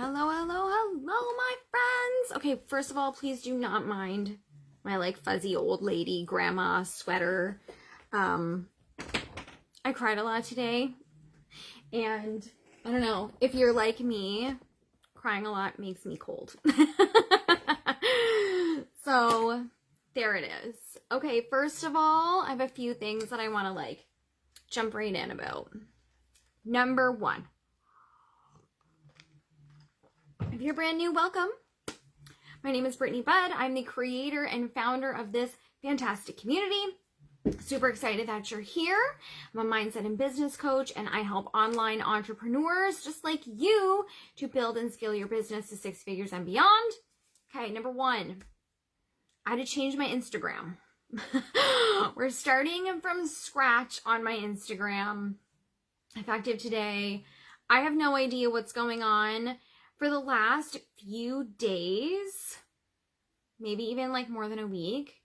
Hello, hello, hello, my friends. Okay, first of all, please do not mind my like fuzzy old lady grandma sweater. I cried a lot today, and I don't know, if you're like me, crying a lot makes me cold. So there it is. Okay, first of all, I have a few things that I want to like jump right in about. Number one. If you're brand new, welcome. My name is Brittany Budd. I'm the creator and founder of this fantastic community. Super excited that you're here. I'm a mindset and business coach, and I help online entrepreneurs just like you to build and scale your business to 6 figures and beyond. Okay, number one, I had to change my Instagram. We're starting from scratch on my Instagram, effective today. I have no idea what's going on. For the last few days, maybe even like more than a week,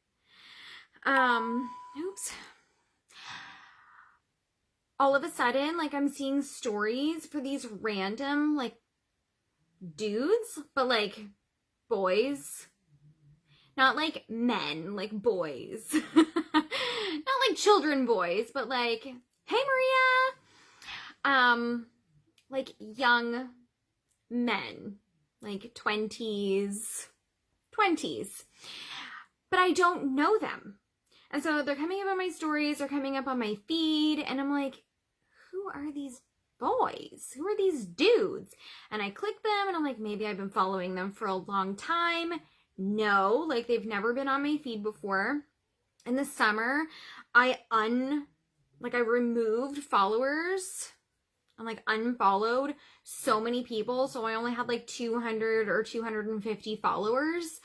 all of a sudden, like I'm seeing stories for these random like dudes, but like boys, not like men, like boys, not like children boys, but like, hey Maria, like young men, like 20s, but I don't know them. And so they're coming up on my stories, they're coming up on my feed, and I'm like, who are these boys? Who are these dudes? And I click them and I'm like, maybe I've been following them for a long time. No, like they've never been on my feed before. In the summer, I removed followers. I'm like unfollowed so many people. So I only had like 200 or 250 followers.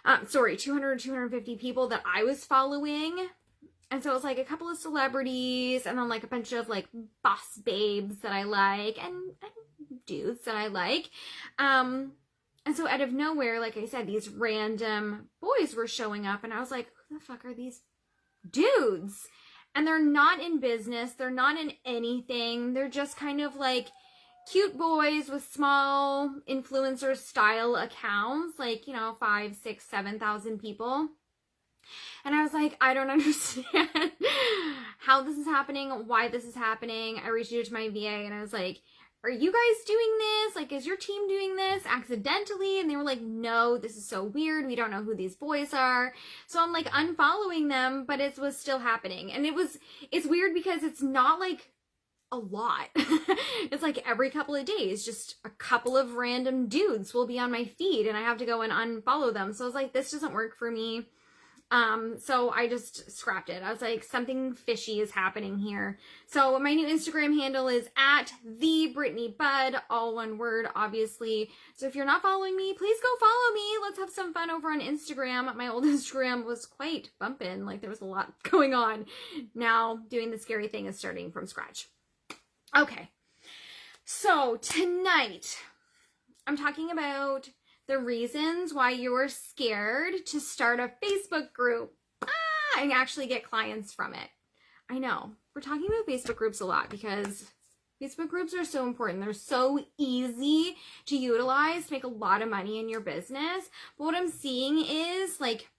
200 or 250 people that I was following. And so it was like a couple of celebrities and then like a bunch of like boss babes that I like and dudes that I like. And so out of nowhere, like I said, these random boys were showing up and I was like, who the fuck are these dudes? And they're not in business. They're not in anything. They're just kind of like cute boys with small influencer style accounts, like, 5, 6, 7,000 people. And I was like, I don't understand how this is happening, why this is happening. I reached out to my VA and I was like, are you guys doing this? Like, is your team doing this accidentally? And they were like, no, this is so weird. We don't know who these boys are. So I'm like unfollowing them, but it was still happening. And it's weird because it's not like a lot. It's like every couple of days, just a couple of random dudes will be on my feed and I have to go and unfollow them. So I was like, this doesn't work for me. So I just scrapped it. I was like, something fishy is happening here. So my new Instagram handle is @TheBrittanyBudd, all one word, obviously. So if you're not following me, please go follow me. Let's have some fun over on Instagram. My old Instagram was quite bumping. Like there was a lot going on. Now doing the scary thing is starting from scratch. Okay. So tonight I'm talking about the reasons why you're scared to start a Facebook group and actually get clients from it. I know, we're talking about Facebook groups a lot because Facebook groups are so important. They're so easy to utilize to make a lot of money in your business. But what I'm seeing is like,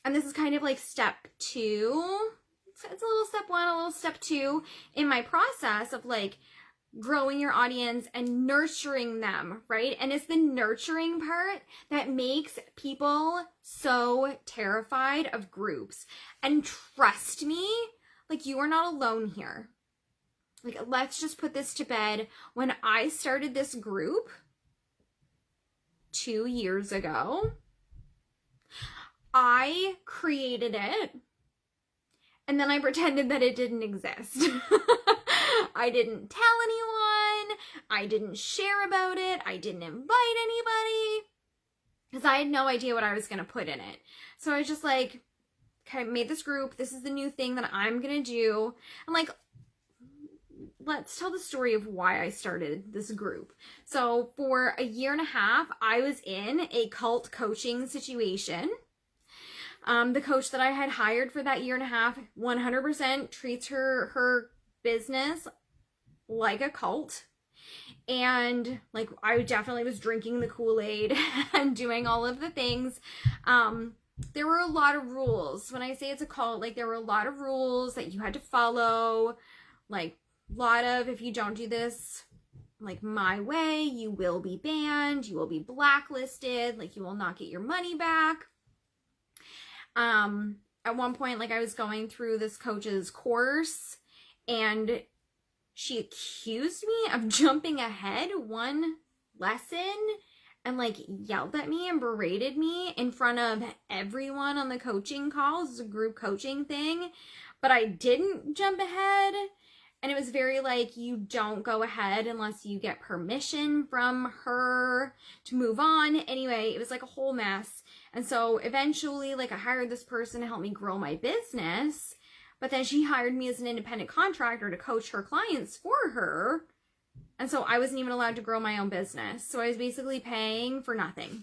and this is kind of like step 2. It's a little step 1, a little step 2 in my process of like growing your audience and nurturing them, right? And it's the nurturing part that makes people so terrified of groups. And trust me, like you are not alone here. Like, let's just put this to bed. When I started this group 2 years ago, I created it and then I pretended that it didn't exist. I didn't tell anyone. I didn't share about it. I didn't invite anybody because I had no idea what I was going to put in it. So I was just like, okay, I made this group. This is the new thing that I'm going to do. I'm like, let's tell the story of why I started this group. So for a year and a half, I was in a cult coaching situation. The coach that I had hired for that year and a half 100% treats her business like a cult. And like I definitely was drinking the Kool-Aid and doing all of the things. There were a lot of rules. When I say it's a cult, like there were a lot of rules that you had to follow. Like a lot of, if you don't do this like my way, you will be banned, you will be blacklisted, like you will not get your money back. At one point, like I was going through this coach's course and she accused me of jumping ahead one lesson and like yelled at me and berated me in front of everyone on the coaching call. This is a group coaching thing, but I didn't jump ahead. And it was very like, you don't go ahead unless you get permission from her to move on. Anyway, it was like a whole mess. And so eventually, like I hired this person to help me grow my business, but then she hired me as an independent contractor to coach her clients for her. And so I wasn't even allowed to grow my own business. So I was basically paying for nothing.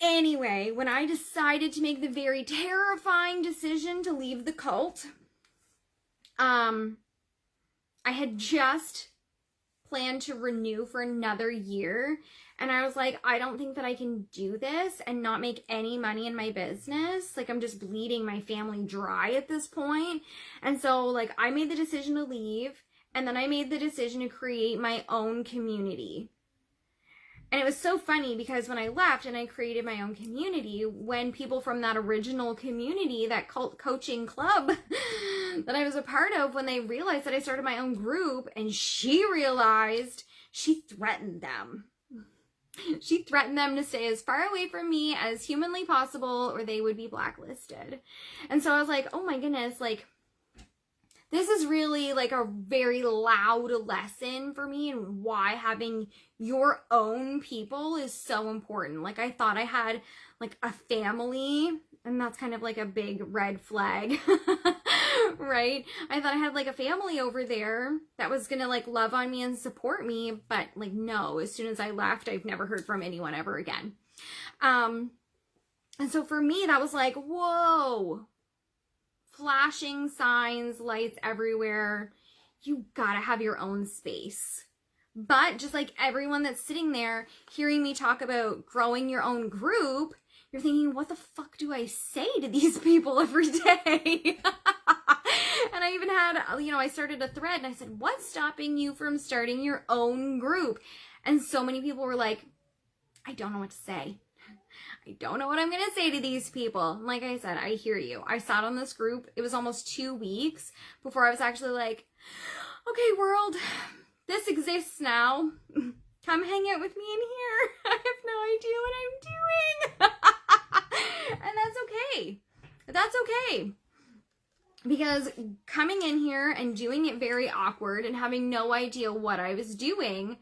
Anyway, when I decided to make the very terrifying decision to leave the cult, I had just planned to renew for another year. And I was like, I don't think that I can do this and not make any money in my business. Like I'm just bleeding my family dry at this point. And so like I made the decision to leave. And then I made the decision to create my own community. And it was so funny because when I left and I created my own community, when people from that original community, that cult coaching club that I was a part of, when they realized that I started my own group and she realized, she threatened them. She threatened them to stay as far away from me as humanly possible or they would be blacklisted. And so I was like, oh my goodness, like, this is really like a very loud lesson for me and why having your own people is so important. Like I thought I had like a family, and that's kind of like a big red flag, right? I thought I had like a family over there that was gonna like love on me and support me, but like no, as soon as I left, I've never heard from anyone ever again. And so for me, that was like, whoa. Flashing signs, lights everywhere. You gotta have your own space. But just like everyone that's sitting there hearing me talk about growing your own group, you're thinking, what the fuck do I say to these people every day? And I even had, I started a thread and I said, what's stopping you from starting your own group? And so many people were like, I don't know what to say. I don't know what I'm going to say to these people. And like I said, I hear you. I sat on this group. It was almost 2 weeks before I was actually like, okay, world, this exists now. Come hang out with me in here. I have no idea what I'm doing. And that's okay. That's okay. Because coming in here and doing it very awkward and having no idea what I was doing,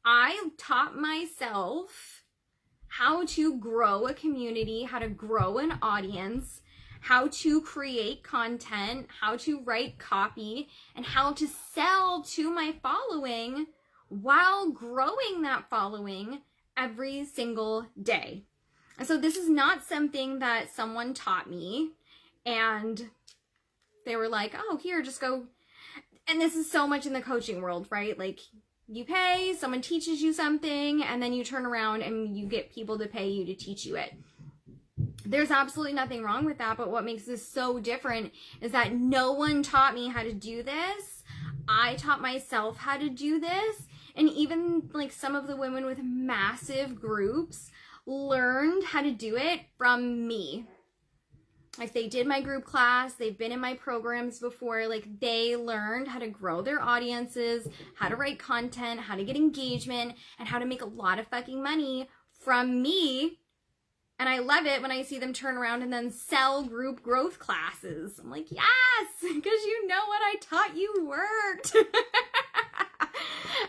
I taught myself how to grow a community, how to grow an audience, how to create content, how to write copy, and how to sell to my following while growing that following every single day. And so this is not something that someone taught me and they were like, oh, here, just go. And this is so much in the coaching world, right? Like, you pay, someone teaches you something, and then you turn around and you get people to pay you to teach you it. There's absolutely nothing wrong with that, but what makes this so different is that no one taught me how to do this. I taught myself how to do this, and even like some of the women with massive groups learned how to do it from me. Like they did my group class, they've been in my programs before, like they learned how to grow their audiences, how to write content, how to get engagement, and how to make a lot of fucking money from me. And I love it when I see them turn around and then sell group growth classes. I'm like, yes, because you know what I taught you worked.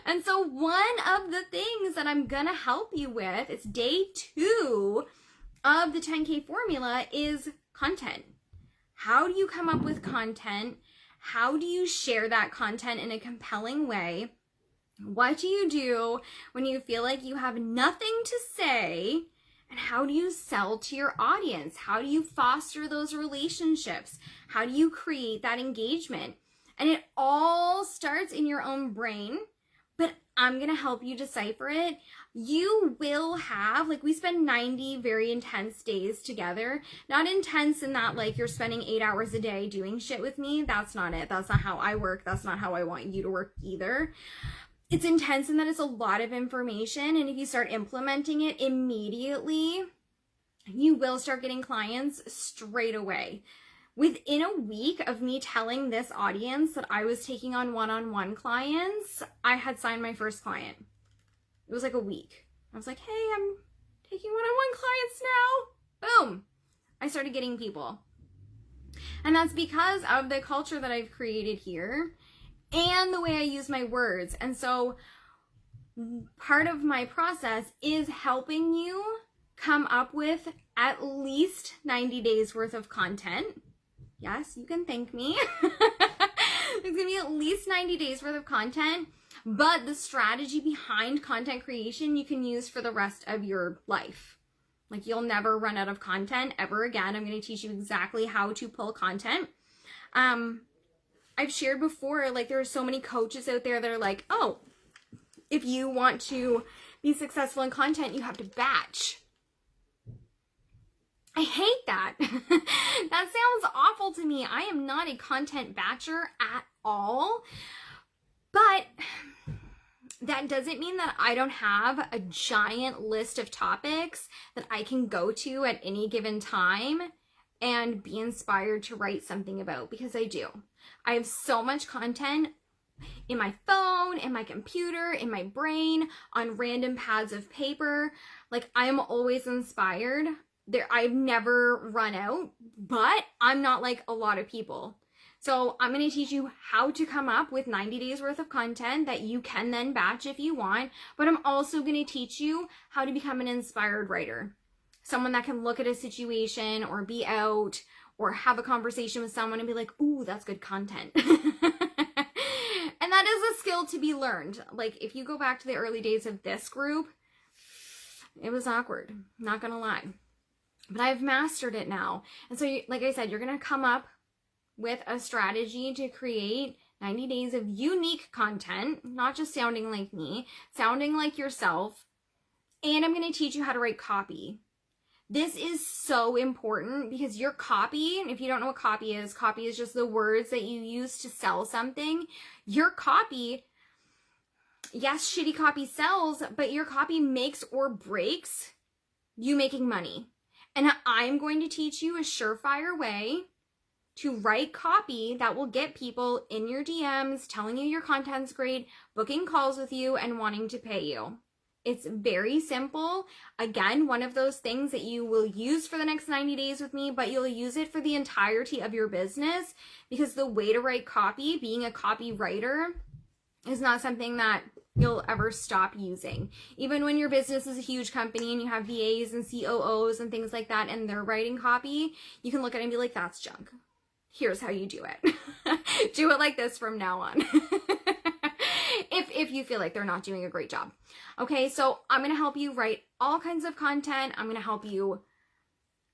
And so one of the things that I'm gonna help you with, it's day 2 of the 10K formula, is content. How do you come up with content? How do you share that content in a compelling way? What do you do when you feel like you have nothing to say? And how do you sell to your audience? How do you foster those relationships? How do you create that engagement? And it all starts in your own brain, but I'm going to help you decipher it. You will have, like, we spend 90 very intense days together. Not intense in that, like, you're spending 8 hours a day doing shit with me. That's not it. That's not how I work. That's not how I want you to work either. It's intense in that it's a lot of information. And if you start implementing it immediately, you will start getting clients straight away. Within a week of me telling this audience that I was taking on one-on-one clients, I had signed my first client. It was like a week. I was like, hey, I'm taking one-on-one clients now. Boom. I started getting people. And that's because of the culture that I've created here and the way I use my words. And so part of my process is helping you come up with at least 90 days worth of content. Yes, you can thank me. There's gonna be at least 90 days worth of content, but the strategy behind content creation you can use for the rest of your life. Like, you'll never run out of content ever again. I'm gonna teach you exactly how to pull content. I've shared before, like, there are so many coaches out there that are like, oh, if you want to be successful in content, you have to batch. I hate that. That sounds awful to me. I am not a content batcher at all. But that doesn't mean that I don't have a giant list of topics that I can go to at any given time and be inspired to write something about, because I do. I have so much content in my phone, in my computer, in my brain, on random pads of paper. Like, I am always inspired. I've never run out, but I'm not like a lot of people. So I'm going to teach you how to come up with 90 days worth of content that you can then batch if you want. But I'm also going to teach you how to become an inspired writer. Someone that can look at a situation or be out or have a conversation with someone and be like, ooh, that's good content. And that is a skill to be learned. Like, if you go back to the early days of this group, it was awkward, not going to lie. But I've mastered it now. And so, like I said, you're going to come up with a strategy to create 90 days of unique content, not just sounding like me, sounding like yourself. And I'm going to teach you how to write copy. This is so important because your copy, if you don't know what copy is just the words that you use to sell something. Your copy, yes, shitty copy sells, but your copy makes or breaks you making money. And I'm going to teach you a surefire way to write copy that will get people in your DMs, telling you your content's great, booking calls with you, and wanting to pay you. It's very simple. Again, one of those things that you will use for the next 90 days with me, but you'll use it for the entirety of your business, because the way to write copy, being a copywriter, is not something that you'll ever stop using. Even when your business is a huge company and you have VAs and COOs and things like that, and they're writing copy, you can look at it and be like, that's junk. Here's how you do it. Do it like this from now on. if you feel like they're not doing a great job. Okay, so I'm going to help you write all kinds of content. I'm going to help you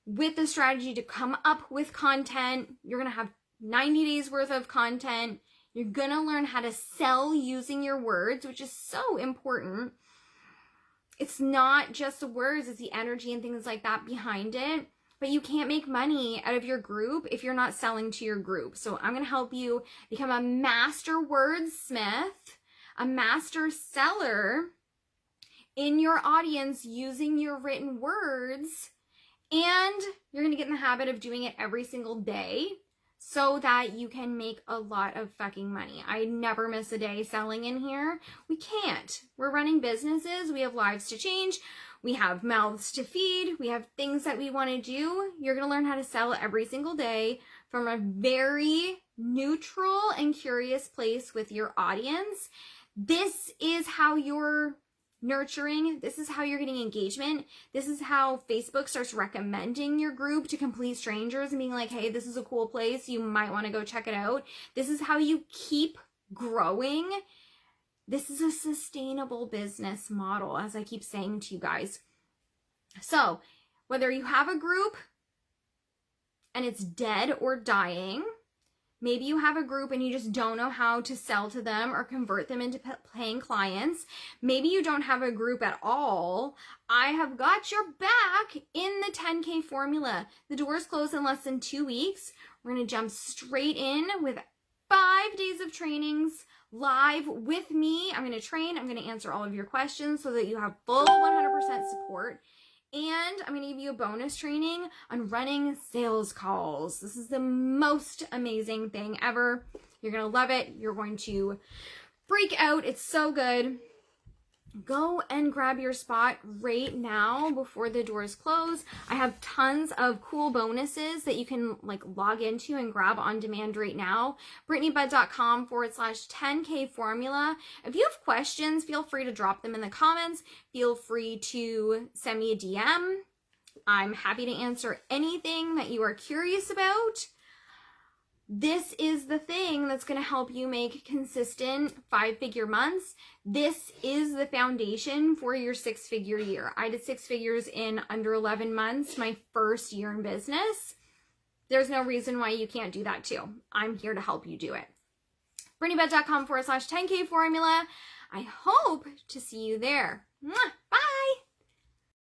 with the strategy to come up with content. You're going to have 90 days worth of content. You're going to learn how to sell using your words, which is so important. It's not just the words, it's the energy and things like that behind it. But you can't make money out of your group if you're not selling to your group. So I'm going to help you become a master wordsmith, a master seller in your audience using your written words. And you're going to get in the habit of doing it every single day so that you can make a lot of fucking money. I never miss a day selling in here. We can't. We're running businesses. We have lives to change. We have mouths to feed. We have things that we want to do. You're going to learn how to sell every single day from a very neutral and curious place with your audience. This is how you're nurturing. This is how you're getting engagement. This is how Facebook starts recommending your group to complete strangers and being like, hey, this is a cool place. You might want to go check it out. This is how you keep growing. This is a sustainable business model, as I keep saying to you guys. So whether you have a group and it's dead or dying, Maybe you have a group and you just don't know how to sell to them or convert them into paying clients. Maybe you don't have a group at all. I have got your back in the 10K formula. The doors close in less than 2 weeks. We're going to jump straight in with 5 days of trainings live with me. I'm going to train. I'm going to answer all of your questions so that you have full 100% support. And I'm going to give you a bonus training on running sales calls. This is the most amazing thing ever. You're going to love it. You're going to freak out. It's so good. Go and grab your spot right now before the doors close. I have tons of cool bonuses that you can log into and grab on demand right now. BrittanyBudd.com/10K formula. If you have questions, feel free to drop them in the comments. Feel free to send me a DM. I'm happy to answer anything that you are curious about. This is the thing that's going to help you make consistent 5-figure months. This is the foundation for your 6-figure year. I did 6 figures in under 11 months, my first year in business. There's no reason why you can't do that too. I'm here to help you do it. BrittanyBudd.com/10K formula. I hope to see you there. Mwah!